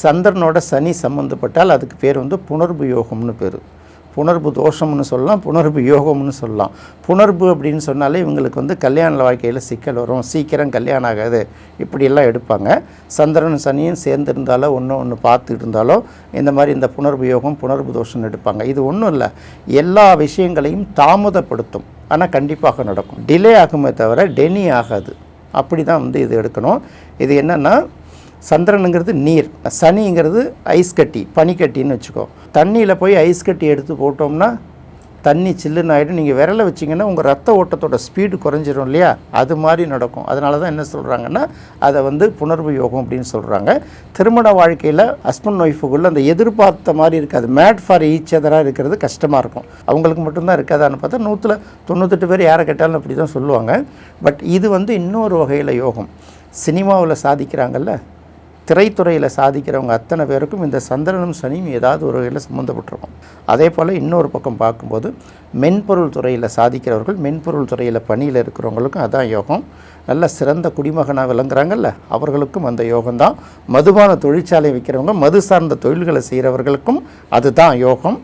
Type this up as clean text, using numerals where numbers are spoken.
சந்திரனோட சனி சம்மந்தப்பட்டால் அதுக்கு பேர் வந்து புணர்வு யோகம்னு பேர். புணர்வு தோஷம்னு சொல்லலாம், புணர்வு யோகம்னு சொல்லலாம். புணர்வு அப்படின்னு சொன்னாலே இவங்களுக்கு வந்து கல்யாண வாழ்க்கையில் சிக்கல் வரும், சீக்கிரம் கல்யாணம் ஆகாது, இப்படியெல்லாம் எடுப்பாங்க. சந்திரன் சனியும் சேர்ந்துருந்தாலோ ஒன்று பார்த்துட்டு இருந்தாலோ இந்த மாதிரி இந்த புணர்வு யோகம் புணர்வு தோஷம்னு எடுப்பாங்க. இது ஒன்றும் இல்லை, எல்லா விஷயங்களையும் தாமதப்படுத்தும், ஆனால் கண்டிப்பாக நடக்கும். டிலே ஆகுமே தவிர டெனி ஆகாது. அப்படி தான் வந்து இது எடுக்கணும். இது என்னென்னா, சந்திரனுங்கிறது நீர், சனிங்கிறது ஐஸ் கட்டி, பனிக்கட்டின்னு வச்சுக்கோ. தண்ணியில் போய் ஐஸ் கட்டி எடுத்து போட்டோம்னா தண்ணி சில்லுன்னு ஆகிடும். நீங்கள் விரலை வச்சிங்கன்னா உங்கள் ரத்த ஓட்டத்தோட ஸ்பீடு குறைஞ்சிரும் இல்லையா, அது மாதிரி நடக்கும். அதனால தான் என்ன சொல்கிறாங்கன்னா அதை வந்து புணர்வு யோகம் அப்படின்னு சொல்கிறாங்க. திருமண வாழ்க்கையில் ஹஸ்பண்ட் ஒய்ஃபுக்குள்ளே அந்த எதிர்பார்த்த மாதிரி இருக்காது, மேட் ஃபார் ஈச் அதராக இருக்கிறது கஷ்டமாக இருக்கும். அவங்களுக்கு மட்டும்தான் இருக்காதான்னு பார்த்தா 198 பேர் யாரை கேட்டாலும் அப்படி தான் சொல்லுவாங்க. பட் இது வந்து இன்னொரு வகையில் யோகம். சினிமாவில் சாதிக்கிறாங்கல்ல, திரைத்துறையில் சாதிக்கிறவங்க அத்தனை பேருக்கும் இந்த சந்திரனும் சனியும் ஏதாவது ஒரு வகையில் சம்மந்தப்பட்டிருக்கும். அதே போல் இன்னொரு பக்கம் பார்க்கும்போது மென்பொருள் துறையில் சாதிக்கிறவர்கள், மென்பொருள் துறையில் பணியில் இருக்கிறவங்களுக்கும் அதான் யோகம். நல்ல சிறந்த குடிமகனாக விளங்குறாங்கல்ல, அவர்களுக்கும் அந்த யோகம்தான். மதுபான தொழிற்சாலை வைக்கிறவங்க, மது சார்ந்த தொழில்களை செய்கிறவர்களுக்கும் அதுதான் யோகம்.